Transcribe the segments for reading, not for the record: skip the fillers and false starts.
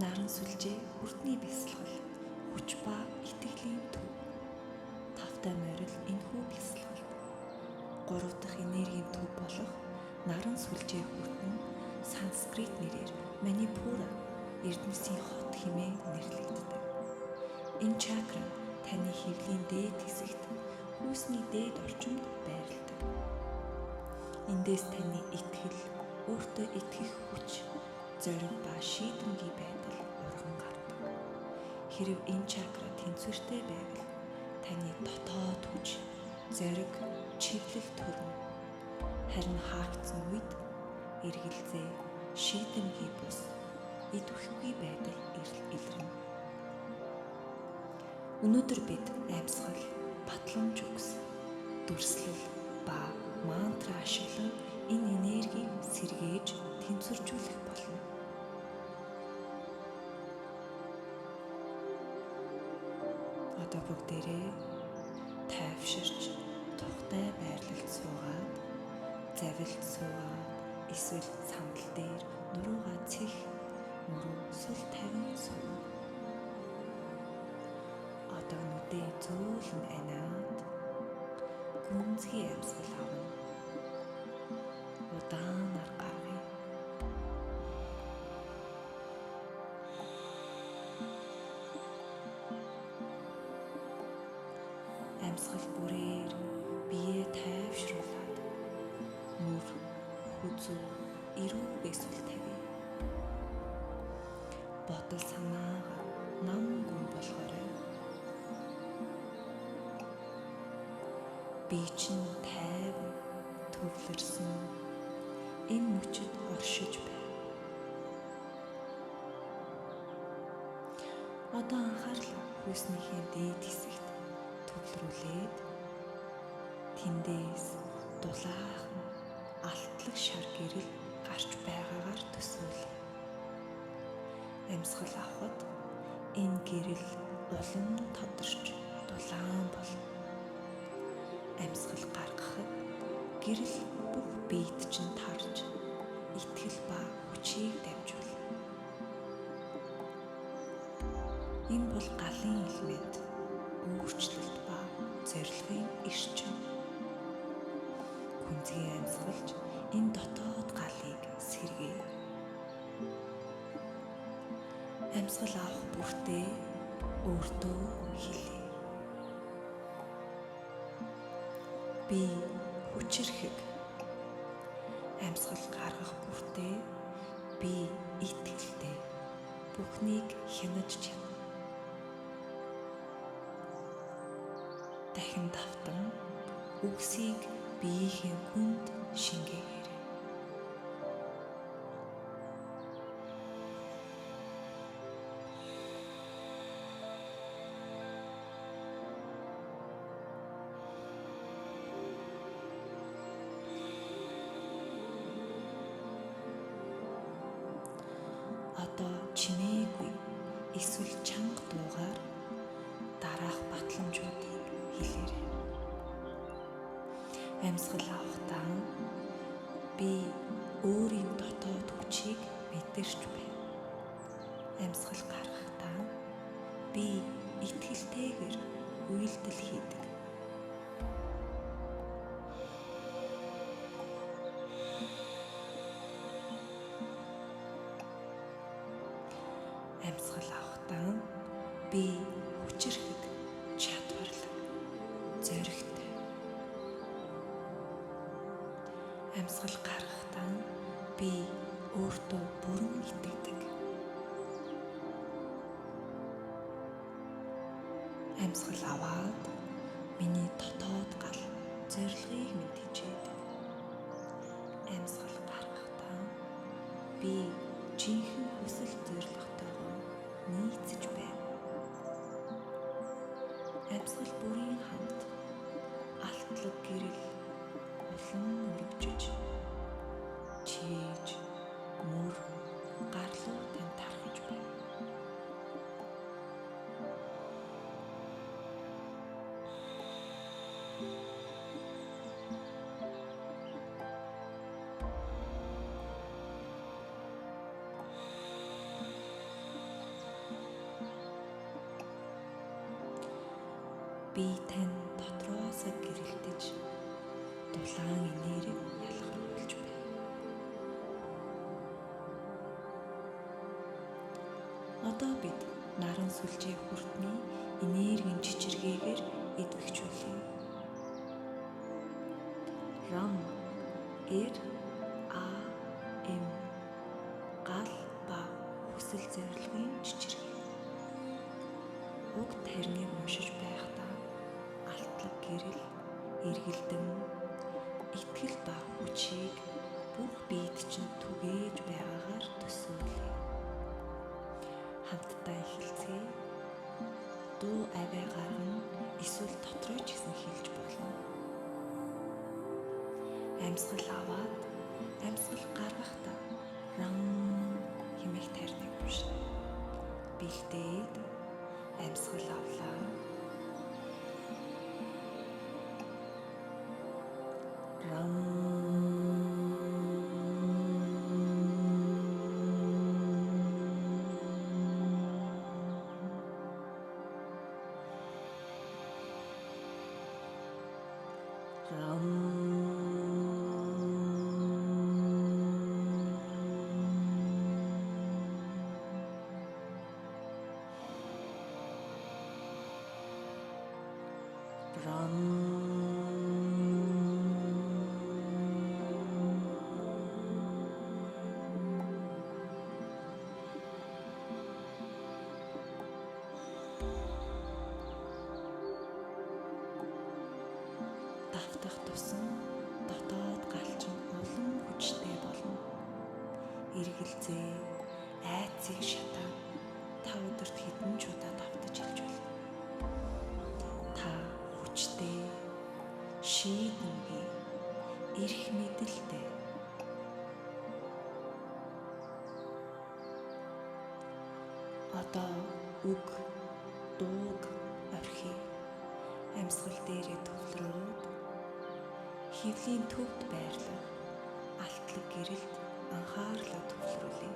наран сүлжээ хүрдний бясалгал, хүч ба итгэлийн төв. Тавтай морил энэхүү бясалгалд. 3 дахь энергийн төв болох наран сүлжээ хүрдэн санскрит нэрээр Манипура эрдэмсийн хот хэмээн нэрлэгддэг. Энэ чакра таны хөвлийн дээд хэсэгт хүйсний дээд орчимд байрладаг. Эндээс таны итгэл, өөртөө итгэх хүч, зориг ба шийдэмгий байдал урган гардаг. Хэрэв энэ чакра тэнцвэртэй байвал таны дотоод хүч, зориг, чиглэл төрнө. Харин хаагдсан үед эргэлзээ, шийдэмгий бус, идэвхгүй байдал илэрнэ. Өнөөдөр бид амьсгал, батламж үгс, дүрслэл ба мантра ашиглан энэ энергийг сэргээж тэнцвэржүүлэх болно. Одоо бүгдээрээ тайвширч, тухтай байрлалд суугаад, завилд суугаад, эсвэл сандал дээр нуруугаа цэх, мөрөө сүл тавин суув. Одоо нүдээ зөөлөн аниад гүнзгий амьсгал авна. Удаанаар гаргая. Амьсгал бүрээр биеэ тайвшруулад мөр, хүзүү, эрүүг эсвэл тавья. Бодол санаагаа нам гүн болгоорой. Бие чинь тайван, төвлөрсөн, энэ мөчөд оршиж байна. Одоо анхаарлаа хүйснийхээ дээд хэсэгт төвлөрүүлээд тэндээс дулаахан алтлаг шар гэрэл гарч байгаагаар төсөөлье. Амьсгал авахад энэ гэрэл улам тодорч дулаан болно. Амьсгал гаргахад гэрэл бүх биед чинь тарж итгэл ба хүчийг дамжуулна. Энэ бол галын элемент, өөрчлөлт ба зорилгын эрчим. Гүнзгий амьсгалж энэ дотоод галыг сэргээе. Амьсгал авах бүртээ өөртөө хэлье. Би хүчирхэг. Амьсгал гаргах бүртээ би итгэлтэй. Бүхнийг хянаж чадна. Дахин давтан үгсийг биеийн хүнд шингээе. Одоо чимээгүй эсвэл чанга дуугаар дараах батламжуудыг хэлээрэй. Амьсгал авахдаа би өөрийн дотоод хүчийг мэдэрч байна. Амьсгал гаргахдаа би итгэлтэйгээр үйлдэл хийдэг. Амьсгал авахдаа би хүчирхэг, чадварлаг, зоригтой. Амьсгал гаргахдаа би өөртөө бүрэн итгэдэг. Амьсгал аваад миний дотоод гал зорилгыг минь хичээдэг. Амьсгал гаргахдаа би жинхэнэ хүсэл зорилготойгоо нийцэж байна. Амьсгал бүрийн хамт алтлаг гэрэл улам өргөжж, чийж, мөр, гарлуу тань тархиж байна. Би тань дотроосоо гэрэлтэж дулаан энерги ялгаруулж байна. Одоо бид наран сүлжээ хүртний энергийн чичиргээгээр идэвхжүүлье. Рам эр ам гал ба хүсэл зорилгын чичиргээ. Уг тариныг уншиж байхдаа алтлаг гэрэл, эргэлдэн, итгэл ба хүчийг бүх биед чинь түгээж байгаагаар төсөөлье. Хамтдаа эхэлцгээе. Дуу аваа гаргана, эсвэл дотроо ч гэсэн хэлж болно. Амьсгал аваад амьсгал гаргахдаа рам хэмээх тариныг уншина. Бэлдээд амьсгал авлаа. Рам давтах тусан дотоод галчин улам хүчтэй болно. Эргэлзээ, айцыг шатаа 5 өдөрт хэдэн ч удаа давтаж хэлж болно. Та хүчтэй, шийдэмгий, эрх мэдэлтэй. Одоо үг, дууг орхи. Амьсгал дээрээ төвлөрөөд хөвлийн төвд байрлах алтлаг гэрэлд анхаарлаа төвлөрүүлье.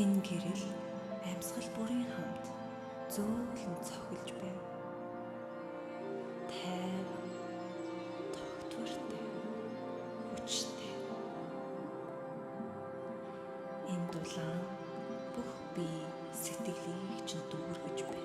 Энэ гэрэл амьсгал бүрийн хамт зөөлөн цохилж байна. Тайван, тогтвортой, хүчтэй. Энэ дулаан бүх бие сэтгэлийг чинь дүүргэж байна.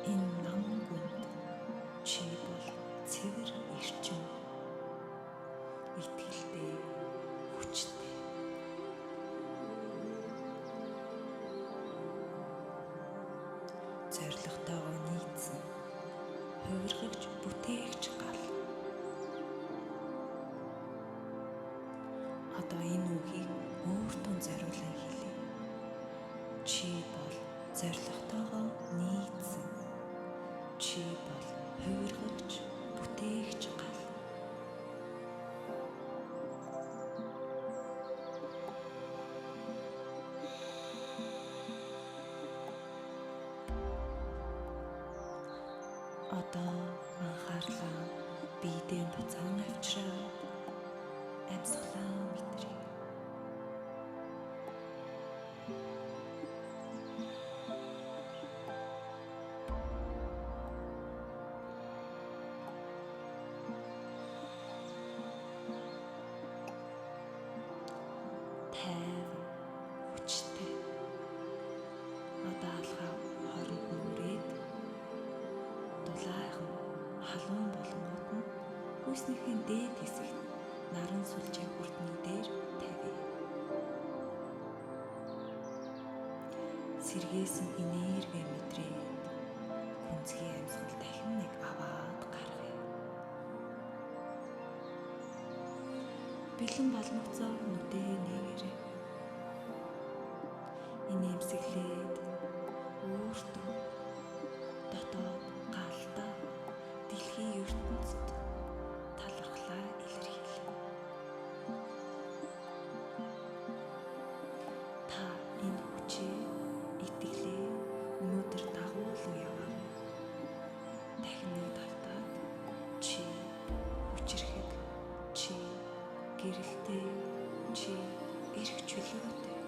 Энэ нам гүнд чи бол цэвэр эрчим, итгэлтэй, хүчтэй. Зорилготойгоо нийцсэн, хувиргагч бүтээгч гал. Одоо энэ үгийг өөртөө зориулан хэлье. Чи бол зорилготойгоо нийцсэн. Чи бол хувиргагч, бүтээгч гал. Одоо анхаарлаа биедээ буцаан авчраад амьсгалаа мэдрээ. Тайван, хүчтэй. Одоо алгаа хорон хүрээд дулаахан халуун болонгууд нь хүйснийхэн дээд хэсэгт наран сүлжээ хүртний дээр тавья. Сэргээсэн энерги мэдрээд хүнзгий амьсгал дахин нэг аваад гаргая. Бэлэн боломжтой нүдээ нээгээрэй. Энэ эмсэглээд өөртөө дотоод галдаа дэлхийн ертөнцид талархлаа илэрхийлье. гэрэлтэй чи эрх чөлөөтэй.